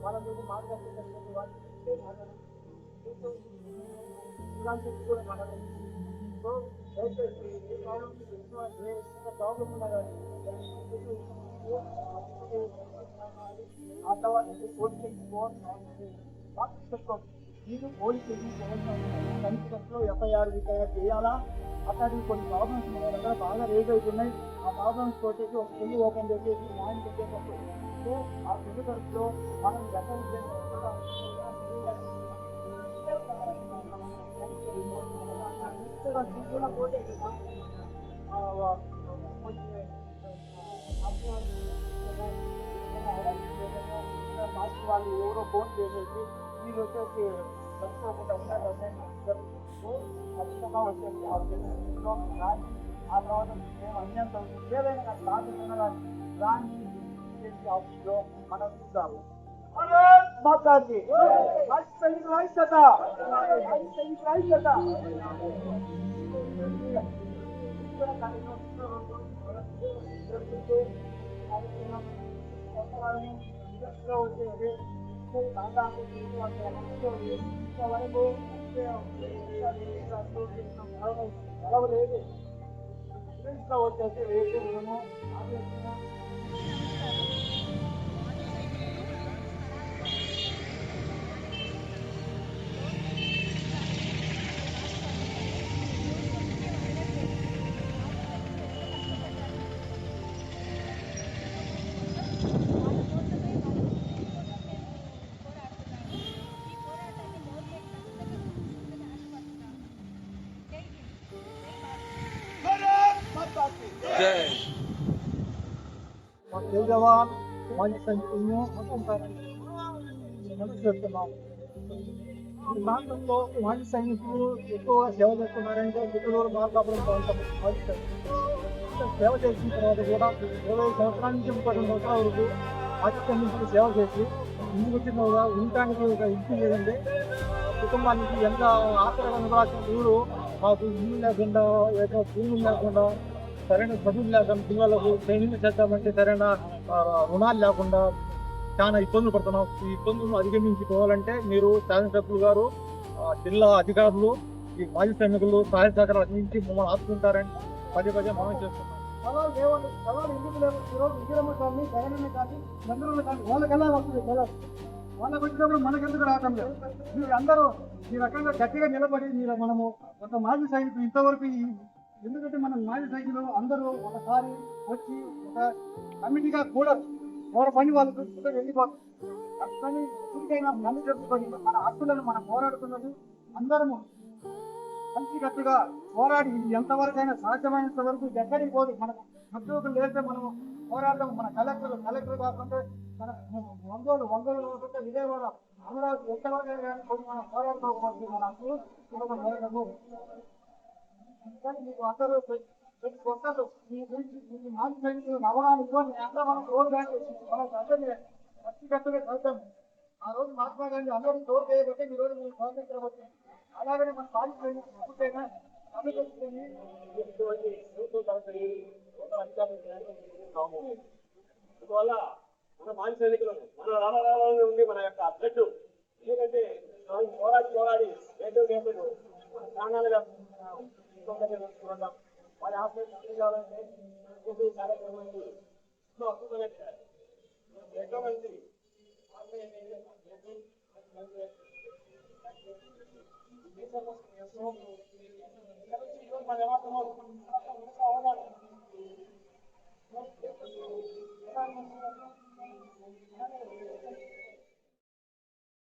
వాళ్ళతో మాట్లాడుతున్నటువంటి వాటి ఇలాంటివి కూడా మాట్లాడాలి. సో దయచేసి ఏ ప్రాబ్లం ఏ ప్రాబ్లం ఉన్నా కానీ ఆ తర్వాత పోలీసులకు ఫోన్ మీరు పోలీసులు కనిష్ఠంలో ఎఫ్ఐఆర్ చేయాలా? అట్లాంటివి కొన్ని ప్రాబ్లమ్స్ మన దగ్గర బాగా రేజ్ అవుతున్నాయి. ఆ ప్రాబ్లమ్స్ వచ్చేసి ఒక పెళ్లి ఓపెన్ చేసేసి న్యాయం పెట్టేటప్పుడు సో ఆ పెళ్లి ఖర్చులో మనం వాళ్ళు ఎవరో ఫోన్ చేసేసి మీరు వచ్చేసి చదువుకోకుండా ఉండాలంటే ఖచ్చితంగా వచ్చేసి ఆ తర్వాత మేము అన్యంత ఏదైనా కానీ రాకుండా దాన్ని చేసి ఆఫీస్లో మనం చూద్దాము. మాట్లాడి వచ్చేసి రేపు మేము జవాన్ మంచి సంఖ్యను చేస్తున్నాం. ఈ ప్రాంతంలో మాజీ సైనికులు ఎక్కువగా సేవ చేస్తున్నారంటే గుంటూరు మార్కాపురం ప్రాంతం మాజీ సైనికులు సేవ చేసిన తర్వాత కూడా 20 సంవత్సరాల నుంచి 30 సంవత్సరాల వరకు మాజీ సైనికులు సేవ చేసి ఇంటికి వచ్చిన ఉండటానికి ఒక ఇంటి లేదండి. కుటుంబానికి ఎంత ఆశ్రయంగా ఊరు మాకు ఇల్లు లేకుండా ఏదో భూములు లేకుండా సరైన చదువులు లేకుండా పిల్లలకు ట్రైనింగ్ చేద్దామంటే సరైన రుణాలు లేకుండా చాలా ఇబ్బందులు పడుతున్నాం. ఈ ఇబ్బందులను అధిగమించుకోవాలంటే మీరు శాసనసభ్యులు గారు, జిల్లా అధికారులు, ఈ మాజీ సైనికులు సహాయ సహకారాలు అందించి మమ్మల్ని ఆదుకుంటారని పదే మనం చేస్తున్నాం. వాళ్ళకి వచ్చినప్పుడు మనకెందుకు రావటం లేదు? మీరు అందరూ ఈ రకంగా గట్టిగా నిలబడి మనము ఒక మాజీ సైనికులు ఇంతవరకు ఎందుకంటే మన మాజీ సైనికులు అందరూ ఒకసారి వచ్చి ఒక కమిటీగా కూడా ఎవరి పని వాళ్ళు చూసుకుంటే వెళ్ళిపోతారు. కానీ ఇంకైనా మళ్ళీ చెప్పుకొని మన హక్కులను మనం పోరాడుతున్నది అందరము మంచిగట్టుగా పోరాడి ఎంతవరకైనా సాధ్యమైనంత వరకు ఎక్కడికి పోదు. మనకు ఉద్యోగులు లేస్తే మనము పోరాడడం. మన కలెక్టర్ కాకుండా మన ఒంగోలు కాకుండా విజయవాడ అమరావతి ఎంతవరకు కానీ మనం పోరాడుకోకపోతే మన హక్కులు మీకు అందరూ వస్తారు. మీ గురించి మాజీ సైనికులు అవగాహన ఇవ్వండి. అందరూ మనం రోడ్ బ్యాంక్ మనం అందరినీ ఖచ్చితంగా చదువుతాం. ఆ రోజు మహాత్మా గాంధీ అందరూ డోర్ చేయబట్టే ఈ రోజు మీరు స్వాతంత్రం వచ్చింది. అలాగనే మన మాజీ సైనికులు పూర్తయినా అందువల్ల మన మాజీ సైనికులు మన రామారావు ఉంది మన యొక్క అధ్యక్షుడు. ఎందుకంటే పోరాడి ప్రాణాలుగా వాళ్ళ హాస్పిటల్ కావాలంటే కార్యక్రమాన్ని ఎంతో మంది మన